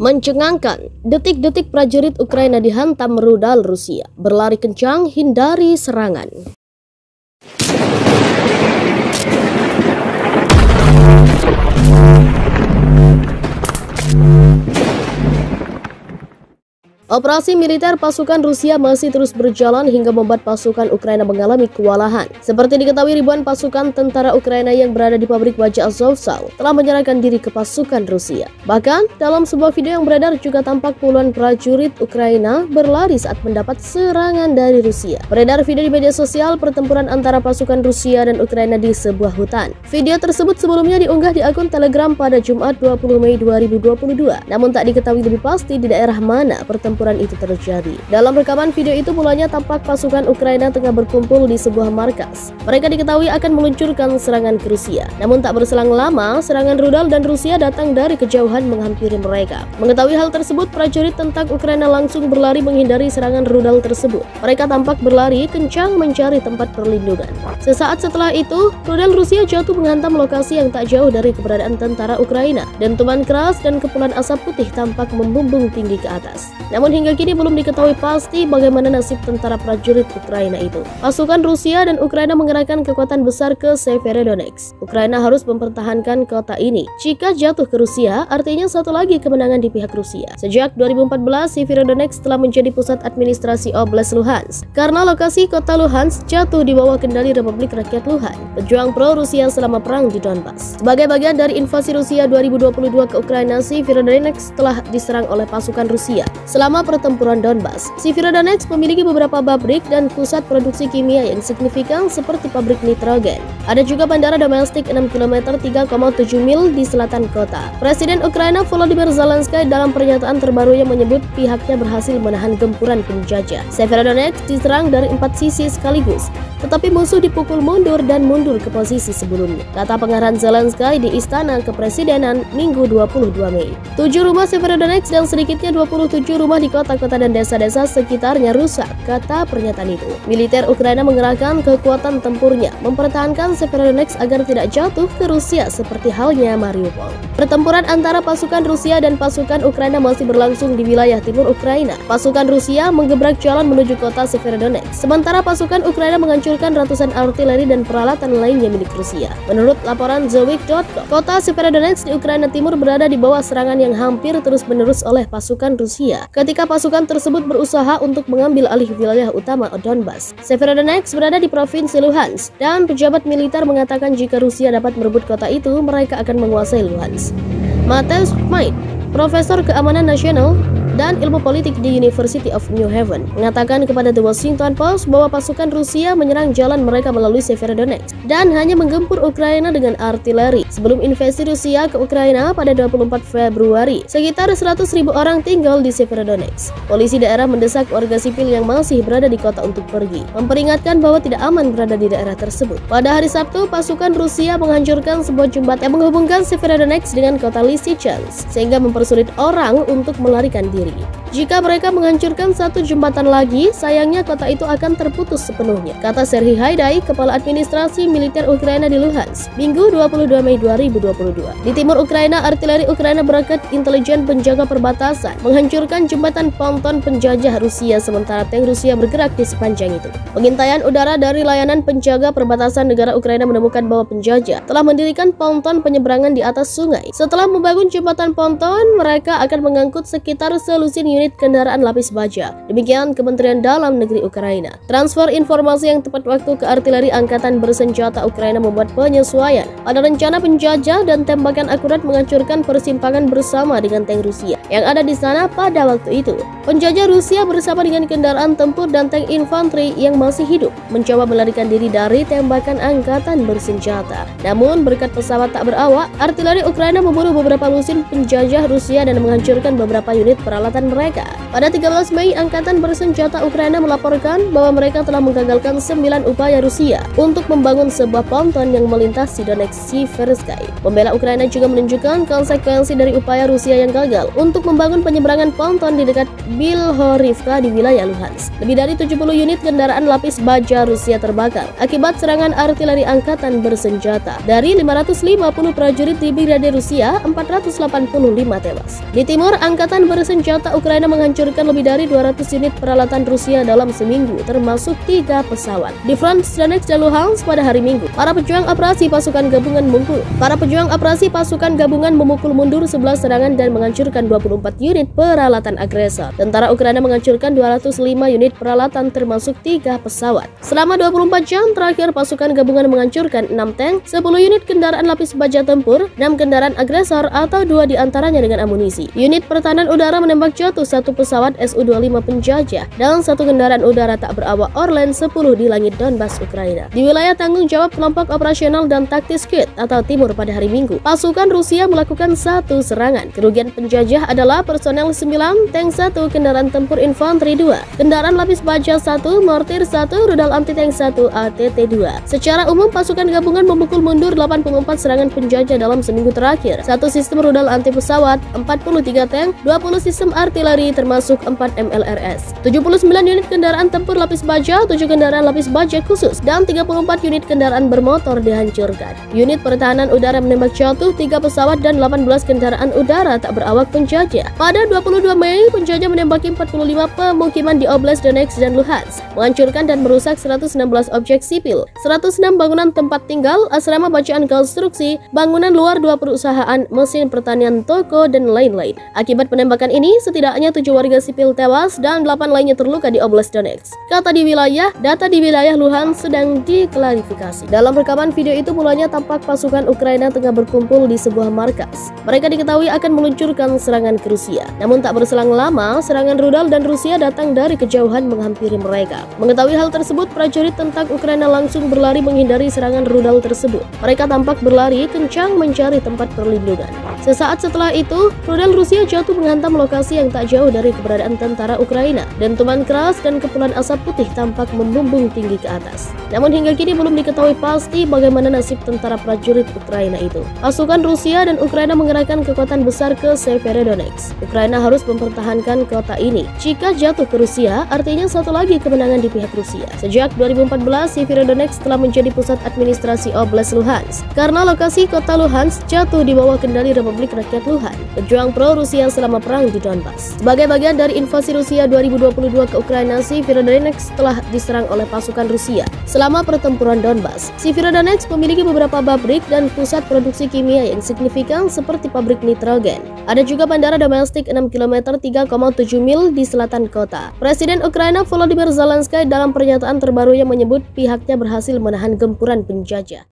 Mencengangkan, detik-detik prajurit Ukraina dihantam rudal Rusia, berlari kencang hindari serangan. Operasi militer pasukan Rusia masih terus berjalan hingga membuat pasukan Ukraina mengalami kewalahan. Seperti diketahui, ribuan pasukan tentara Ukraina yang berada di pabrik baja Azovstal telah menyerahkan diri ke pasukan Rusia. Bahkan, dalam sebuah video yang beredar juga tampak puluhan prajurit Ukraina berlari saat mendapat serangan dari Rusia. Beredar video di media sosial pertempuran antara pasukan Rusia dan Ukraina di sebuah hutan. Video tersebut sebelumnya diunggah di akun Telegram pada Jumat 20 Mei 2022. Namun tak diketahui lebih pasti di daerah mana pertempuran itu terjadi. Dalam rekaman video itu mulanya tampak pasukan Ukraina tengah berkumpul di sebuah markas. Mereka diketahui akan meluncurkan serangan ke Rusia. Namun tak berselang lama, serangan rudal dan Rusia datang dari kejauhan menghampiri mereka. Mengetahui hal tersebut, prajurit tentara Ukraina langsung berlari menghindari serangan rudal tersebut. Mereka tampak berlari kencang mencari tempat perlindungan. Sesaat setelah itu, rudal Rusia jatuh menghantam lokasi yang tak jauh dari keberadaan tentara Ukraina. Dentuman keras dan kepulan asap putih tampak membumbung tinggi ke atas. Namun hingga kini belum diketahui pasti bagaimana nasib tentara prajurit Ukraina itu. Pasukan Rusia dan Ukraina mengerahkan kekuatan besar ke Severodonetsk. Ukraina harus mempertahankan kota ini. Jika jatuh ke Rusia, artinya satu lagi kemenangan di pihak Rusia. Sejak 2014, Severodonetsk telah menjadi pusat administrasi Oblast Luhansk. Karena lokasi kota Luhansk jatuh di bawah kendali Republik Rakyat Luhansk, pejuang pro-Rusia selama perang di Donbas. Sebagai bagian dari invasi Rusia 2022 ke Ukraina, Severodonetsk telah diserang oleh pasukan Rusia. Selama pertempuran Donbas, Severodonetsk memiliki beberapa pabrik dan pusat produksi kimia yang signifikan seperti pabrik nitrogen. Ada juga bandara domestik 6 km 3,7 mil di selatan kota. Presiden Ukraina Volodymyr Zelensky dalam pernyataan terbarunya menyebut pihaknya berhasil menahan gempuran penjajah. Severodonetsk diserang dari 4 sisi sekaligus, tetapi musuh dipukul mundur dan mundur ke posisi sebelumnya, kata pengarahan Zelensky di Istana Kepresidenan Minggu 22 Mei. 7 rumah Severodonetsk dan sedikitnya 27 rumah di kota-kota dan desa-desa sekitarnya rusak, kata pernyataan itu. Militer Ukraina mengerahkan kekuatan tempurnya mempertahankan Severodonetsk agar tidak jatuh ke Rusia seperti halnya Mariupol. Pertempuran antara pasukan Rusia dan pasukan Ukraina masih berlangsung di wilayah timur Ukraina. Pasukan Rusia menggebrak jalan menuju kota Severodonetsk, sementara pasukan Ukraina menghancurkan ratusan artileri dan peralatan lainnya milik Rusia. Menurut laporan TheWeek.com, kota Severodonetsk di Ukraina Timur berada di bawah serangan yang hampir terus-menerus oleh pasukan Rusia ketika pasukan tersebut berusaha untuk mengambil alih wilayah utama Donbas. Severodonetsk berada di provinsi Luhansk, dan pejabat militer mengatakan jika Rusia dapat merebut kota itu, mereka akan menguasai Luhansk. Mateusz Chmieid, Profesor Keamanan Nasional dan Ilmu Politik di University of New Haven, mengatakan kepada The Washington Post bahwa pasukan Rusia menyerang jalan mereka melalui Severodonetsk dan hanya menggempur Ukraina dengan artileri. Sebelum invasi Rusia ke Ukraina pada 24 Februari, sekitar 100.000 orang tinggal di Severodonetsk. Polisi daerah mendesak warga sipil yang masih berada di kota untuk pergi, memperingatkan bahwa tidak aman berada di daerah tersebut. Pada hari Sabtu, pasukan Rusia menghancurkan sebuah jembatan yang menghubungkan Severodonetsk dengan kota Lysychansk, sehingga mempersulit orang untuk melarikan diri. Jika mereka menghancurkan satu jembatan lagi, sayangnya kota itu akan terputus sepenuhnya, kata Serhiy Haidai, Kepala Administrasi Militer Ukraina di Luhansk, Minggu 22 Mei 2022. Di timur Ukraina, artileri Ukraina berangkat intelijen penjaga perbatasan menghancurkan jembatan ponton penjajah Rusia, sementara tank Rusia bergerak di sepanjang itu. Pengintaian udara dari layanan penjaga perbatasan negara Ukraina menemukan bahwa penjajah telah mendirikan ponton penyeberangan di atas sungai. Setelah membangun jembatan ponton, mereka akan mengangkut sekitar selusin unit kendaraan lapis baja. Demikian Kementerian Dalam Negeri Ukraina. Transfer informasi yang tepat waktu ke artileri angkatan bersenjata Ukraina membuat penyesuaian pada rencana penjajah dan tembakan akurat menghancurkan persimpangan bersama dengan tank Rusia yang ada di sana pada waktu itu. Penjajah Rusia bersama dengan kendaraan tempur dan tank infanteri yang masih hidup mencoba melarikan diri dari tembakan angkatan bersenjata. Namun berkat pesawat tak berawak, artileri Ukraina membunuh beberapa lusin penjajah Rusia dan menghancurkan beberapa unit peralatan mereka. Pada 13 Mei, Angkatan Bersenjata Ukraina melaporkan bahwa mereka telah menggagalkan 9 upaya Rusia untuk membangun sebuah ponton yang melintasi Donetsk Siversky. Pembela Ukraina juga menunjukkan konsekuensi dari upaya Rusia yang gagal untuk membangun penyeberangan ponton di dekat Bilhorivka di wilayah Luhansk. Lebih dari 70 unit kendaraan lapis baja Rusia terbakar akibat serangan artileri angkatan bersenjata. Dari 550 prajurit di Brigade Rusia, 485 tewas. Di timur, angkatan bersenjata Ukraina menghancurkan lebih dari 200 unit peralatan Rusia dalam seminggu, termasuk 3 pesawat. Di front Donetsk dan Luhansk pada hari Minggu, para pejuang operasi pasukan gabungan memukul mundur 11 serangan dan menghancurkan 24 unit peralatan agresor. Tentara Ukraina menghancurkan 205 unit peralatan termasuk 3 pesawat. Selama 24 jam terakhir, pasukan gabungan menghancurkan 6 tank, 10 unit kendaraan lapis baja tempur, 6 kendaraan agresor atau 2 diantaranya dengan amunisi. Unit pertahanan udara menembak jatuh 1 pesawat Su-25 penjajah dan 1 kendaraan udara tak berawak Orlan 10 di langit Donbas, Ukraina. Di wilayah tanggung jawab kelompok operasional dan taktis Kut atau timur pada hari Minggu, pasukan Rusia melakukan 1 serangan. Kerugian penjajah adalah personel 9, tank 1, kendaraan tempur infanteri 2, kendaraan lapis baja 1, mortir 1, rudal anti-tank 1, ATT 2. Secara umum, pasukan gabungan memukul mundur 84 serangan penjajah dalam seminggu terakhir. 1 sistem rudal anti pesawat, 43 tank, 20 sistem artileri termasuk 4 MLRS, 79 unit kendaraan tempur lapis baja, 7 kendaraan lapis baja khusus, dan 34 unit kendaraan bermotor dihancurkan. Unit pertahanan udara menembak jatuh 3 pesawat dan 18 kendaraan udara tak berawak penjajah. Pada 22 Mei, penjajah menembaki 45 pemukiman di Oblast Donetsk dan Luhansk, menghancurkan dan merusak 116 objek sipil, 106 bangunan tempat tinggal, asrama bacaan konstruksi, bangunan luar 2 perusahaan, mesin pertanian, toko, dan lain-lain. Akibat penembakan ini, setidaknya 7 warga sipil tewas dan 8 lainnya terluka di Oblast Donetsk. Data di wilayah Luhansk sedang diklarifikasi. Dalam rekaman video itu mulanya tampak pasukan Ukraina tengah berkumpul di sebuah markas. Mereka diketahui akan meluncurkan serangan ke Rusia. Namun tak berselang lama, serangan rudal dan Rusia datang dari kejauhan menghampiri mereka. Mengetahui hal tersebut, prajurit tentang Ukraina langsung berlari menghindari serangan rudal tersebut. Mereka tampak berlari kencang mencari tempat perlindungan. Sesaat setelah itu, rudal Rusia jatuh menghantam lokasi yang tak jauh dari keberadaan tentara Ukraina. Dentuman keras dan kepulan asap putih tampak membumbung tinggi ke atas. Namun hingga kini belum diketahui pasti bagaimana nasib tentara prajurit Ukraina itu. Pasukan Rusia dan Ukraina mengerahkan kekuatan besar ke Severodonetsk. Ukraina harus mempertahankan kota ini. Jika jatuh ke Rusia, artinya satu lagi kemenangan di pihak Rusia. Sejak 2014, Severodonetsk telah menjadi pusat administrasi Oblast Luhansk. Karena lokasi kota Luhansk jatuh di bawah kendali Republik Rakyat Luhansk, pejuang pro-Rusia selama perang di Donbas. Sebagai bagian dari invasi Rusia 2022 ke Ukraina, Severodonetsk telah diserang oleh pasukan Rusia selama pertempuran Donbas. Severodonetsk memiliki beberapa pabrik dan pusat produksi kimia yang signifikan seperti pabrik nitrogen. Ada juga bandara domestik 6 km 3,7 mil di selatan kota. Presiden Ukraina Volodymyr Zelensky dalam pernyataan terbarunya menyebut pihaknya berhasil menahan gempuran penjajah.